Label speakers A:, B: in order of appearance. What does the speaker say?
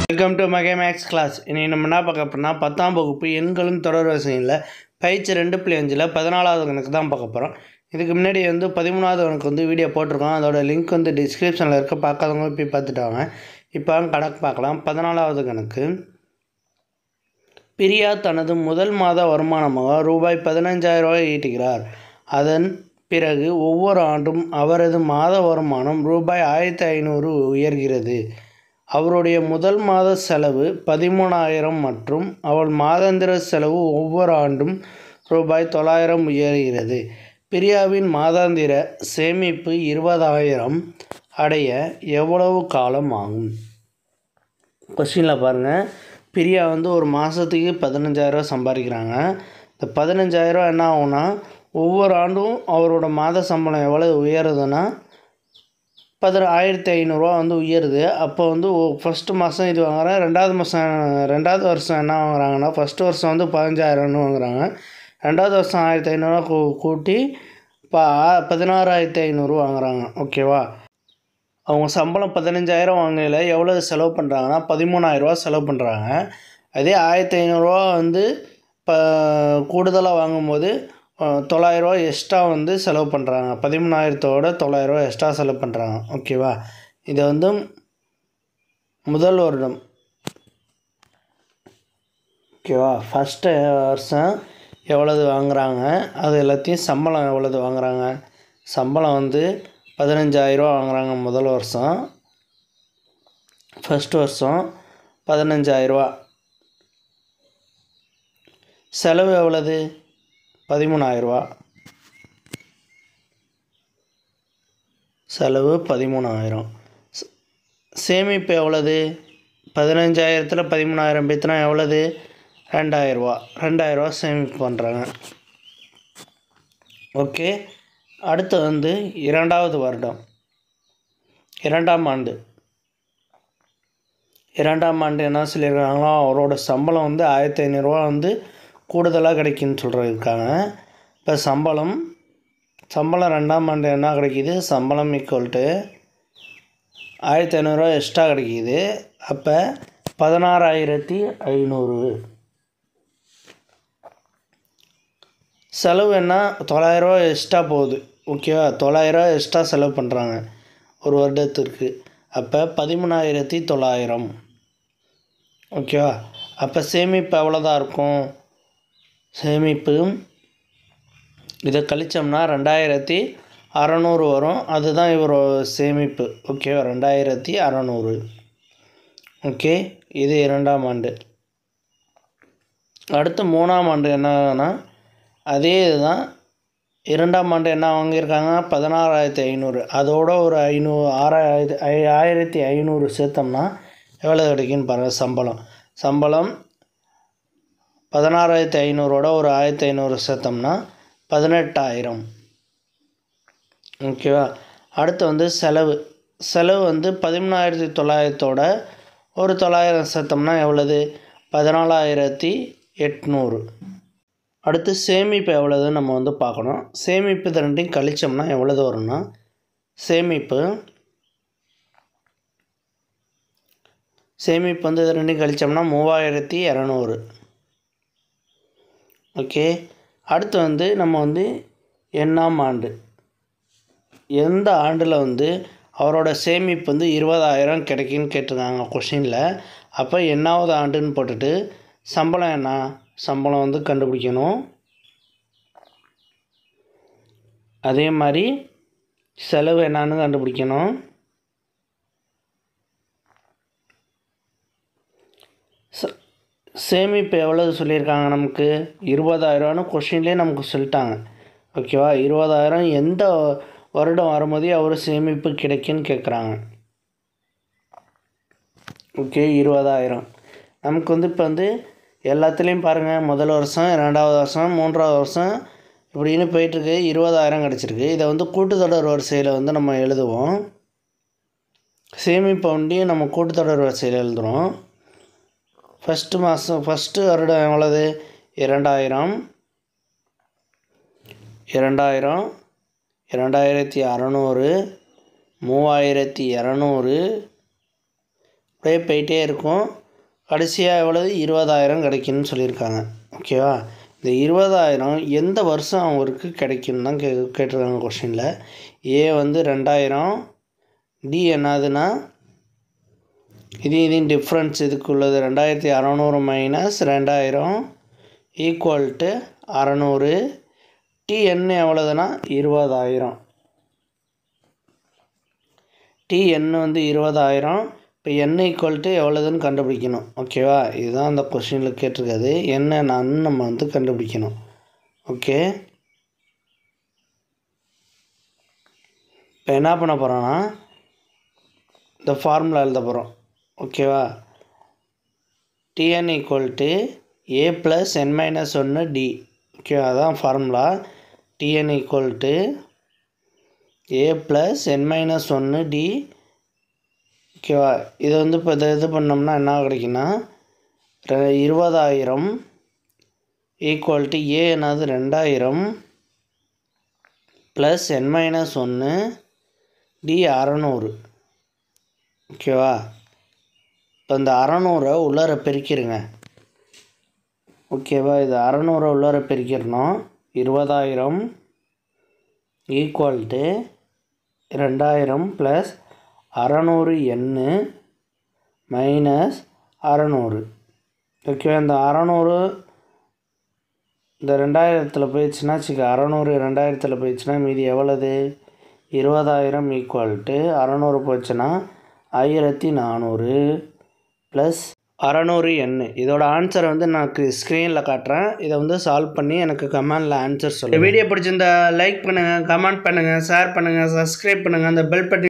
A: Welcome to மகே maths class. இன்னைக்கு நம்ம என்ன பார்க்க போகிறோம்னா 10ஆம் வகுப்பு எண்களும் தொடர் வரிசையில் பயிற்சி 2.5 14வது கணக்கு தான் பார்க்க போகிறோம். இதுக்கு முன்னாடி 13வது கணக்கு வீடியோ போட்டிருக்கோம். அதோட லிங்க் டிஸ்கிரிப்ஷனில் இருக்க, பார்க்காதவங்க போய் பார்த்துட்டாங்க. இப்போ கணக்கு பார்க்கலாம். 14வது கணக்கு. பிரியா தனது முதல் மாத வருமானமாக ரூபாய் 15,000 ஈட்டுகிறார். அதன் பிறகு ஒவ்வொரு ஆண்டும் அவரது மாத வருமானம் ரூபாய் 1,500 உயர்கிறது. அவருடைய முதல் மாத செலவு 13,000 மற்றும் அவள் மாதாந்திர செலவு ஒவ்வொரு ஆண்டும் ரூபாய் 900 உயர்கிறது. பிரியாவின் மாதாந்திர சேமிப்பு 20,000 அடைய எவ்வளவு காலம் ஆகும்? கொஸ்டினில் பாருங்கள். பிரியா ஒரு மாதத்துக்கு 15,000 சம்பாதிக்கிறாங்க. இந்த 15,000 என்ன ஆகும்னா, ஒவ்வொரு ஆண்டும் அவரோட மாத சம்பளம் எவ்வளோ உயருதுன்னா 1,500 உயருது. அப்போ ஃபஸ்ட்டு மாதம் இது வாங்குறாங்க. ரெண்டாவது வருஷம் என்ன வாங்குறாங்கன்னா, ஃபஸ்ட்டு வருஷம் 15,000 வாங்குறாங்க. ரெண்டாவது வருஷம் 1,500 கூட்டி 16,500 வாங்குறாங்க. ஓகேவா? அவங்க சம்பளம் 15,000 வாங்கல எவ்வளோ செலவு பண்ணுறாங்கன்னா 13,000 செலவு பண்ணுறாங்க. அதே 1,500 கூடுதலாக வாங்கும்போது 900 எக்ஸ்ட்ரா செலவு பண்ணுறாங்க. 13,000 900 எக்ஸ்ட்ரா செலவு பண்ணுறாங்க. ஓகேவா? இது முதல் வருடம். ஓகேவா? ஃபஸ்ட்டு வருஷம் எவ்வளவு வாங்குகிறாங்க, அது எல்லாத்தையும் சம்பளம் எவ்வளவு வாங்குகிறாங்க. சம்பளம் 15,000 வாங்குகிறாங்க முதல் வருஷம். ஃபஸ்ட்டு வருஷம் 15,000. செலவு எவ்வளவு? 13,000. செலவு 13,000. சேமிப்பு எவ்வளவு? 15,000ல் 13,000 பேத்துனா எவ்வளவு? 2,000. 2,000 சேமிப்பு பண்ணுறாங்க. ஓகே. அடுத்து இரண்டாவது வருடம், 2ஆம் ஆண்டு. 2ஆம் ஆண்டு என்ன சொல்லியிருக்காங்களோ, அவரோட சம்பளம் 1,500 கூடுதலாக கிடைக்குன்னு சொல்லியிருக்காங்க. இப்போ சம்பளம் 2ஆம் ஆண்டு என்ன கிடைக்கிது? சம்பளம் ஈக்குவல் டு 1,500 எக்ஸ்ட்ரா கிடைக்கிது. அப்போ 16,500. செலவு என்ன? 900 எக்ஸ்ட்ரா போகுது. ஓகேவா? 900 எக்ஸ்ட்ரா செலவு பண்ணுறாங்க ஒரு வருடத்திற்கு. அப்போ 13,900. ஓகேவா? அப்போ சேமிப்பு எவ்வளோதான் இருக்கும்? சேமிப்பு இதை கழிச்சோம்னா 2,600 வரும். அதுதான் இவரோட சேமிப்பு. ஓகேவா? 2,600. ஓகே. இது 2ஆம் ஆண்டு. அடுத்து 3ஆம் ஆண்டு என்னன்னா, அதே இதுதான். 2ஆம் ஆண்டு என்ன வாங்கியிருக்காங்க? 16,500. அதோட ஒரு 1,500 சேர்த்தோம்னா எவ்வளோ கிடைக்குன்னு பாருங்கள். சம்பளம் 16,500 ஒரு 1,500 சேர்த்தோம்னா 18,000. ஓகேவா? அடுத்து செலவு 13,900 ஒரு 900 சேர்த்தோம்னா எவ்வளவு? 14,800. அடுத்து சேமிப்பு எவ்வளோதுன்னு நம்ம பார்க்கணும். சேமிப்பு இது ரெண்டையும் கழிச்சோம்னா எவ்வளவு வரும்னா, சேமிப்பு இது ரெண்டையும் கழிச்சோம்னா 3,200. ஓகே. அடுத்து நம்ம எண்ணாம் ஆண்டு. எந்த ஆண்டில் அவரோட சேமிப்பு 20,000 கிடைக்குன்னு கேட்டிருக்காங்க கொஷினில். அப்போ என்னாவது ஆண்டுன்னு போட்டுட்டு சம்பளம் என்ன? சம்பளம் கண்டுபிடிக்கணும். அதே மாதிரி செலவு என்னான்னு கண்டுபிடிக்கணும். சேமிப்பு எவ்வளவு சொல்லியிருக்காங்க? நமக்கு 20,000ன்னு கொஷின்லேயே நமக்கு சொல்லிட்டாங்க. ஓகேவா? 20,000 எந்த வருடம் வரும்போது அவர் சேமிப்பு கிடைக்குன்னு கேட்குறாங்க. ஓகே. 20,000 நமக்கு இப்போ எல்லாத்துலேயும் பாருங்கள். முதல் வருஷம், 2ஆவது வருஷம், 3ஆவது வருஷம் இப்படின்னு போயிட்டுருக்கு. 20,000 கிடச்சிருக்கு. இதை கூட்டுத்தொடர் வரிசையில் நம்ம எழுதுவோம். சேமிப்பு நம்ம கூட்டுத்தொடர் வரிசையில் எழுதுகிறோம். ஃபஸ்ட்டு வருடம் எவ்வளவு? 2,000, 2,600, 3,200 அப்படியே போயிட்டே இருக்கும். கடைசியாக எவ்வளவு 20,000 கிடைக்குன்னு சொல்லியிருக்காங்க. ஓகேவா? இந்த 20,000 எந்த வருஷம் அவருக்கு கிடைக்குன்னு தான் கேட்டிருக்காங்க கொஷினில். ஏ வந்து 2000, டி என்னதுன்னா இதையும் டிஃப்ரென்ஸ் இதுக்குள்ளது 2600 மைனஸ் 2000 ஈக்குவல் டு 600. டிஎன் எவ்வளோதுன்னா 20,000. டிஎன் வந்து 20,000. இப்போ n ஈக்குவல் டு எவ்வளோதுன்னு கண்டுபிடிக்கணும். ஓகேவா? இதுதான் அந்த கொஷினில் கேட்டிருக்காது. என்னன்னு நம்ம வந்து கண்டுபிடிக்கணும். ஓகே, இப்போ என்ன பண்ண போகிறோன்னா இந்த ஃபார்முலா எழுத போகிறோம். ஓகேவா? Tn equal to a plus n minus 1 d. Okay, அதான் formula. Tn equal to a plus n minus 1 d. ஓகேவா? இதை வந்து இப்போ இது பண்ணோம்னா என்ன கிடைக்குன்னா 20,000 ஈக்குவல் டு ஏ என்னது 2000 ப்ளஸ் n மைனஸ் 1 டி 600. ஓகேவா? இப்போ இந்த 600 உள்ளார பெருக்கிடுங்க. ஓகேவா? இது 600 உள்ளார பெருக்கிடணும். 20,000 equal to 2000 plus 600 n minus 600. ஓகேவா? இந்த 600 இந்த 2000 போயிடுச்சுன்னா 600 2000 போயிடுச்சுன்னா மீதி எவ்வளவு? 20,000 ஈக்குவல் டு 600 போச்சுன்னா 1400 ப்ளஸ் 600 n. இதோட ஆன்சரை வந்து நான் ஸ்க்ரீனில் காட்டுறேன். இதை வந்து சால்வ் பண்ணி எனக்கு கமெண்டில் ஆன்சர் சொல்லுங்கள். வீடியோ பிடிச்சிருந்தா லைக் பண்ணுங்கள், கமெண்ட் பண்ணுங்கள், ஷேர் பண்ணுங்கள், சப்ஸ்கிரைப் பண்ணுங்கள். அந்த பெல் பட்டன்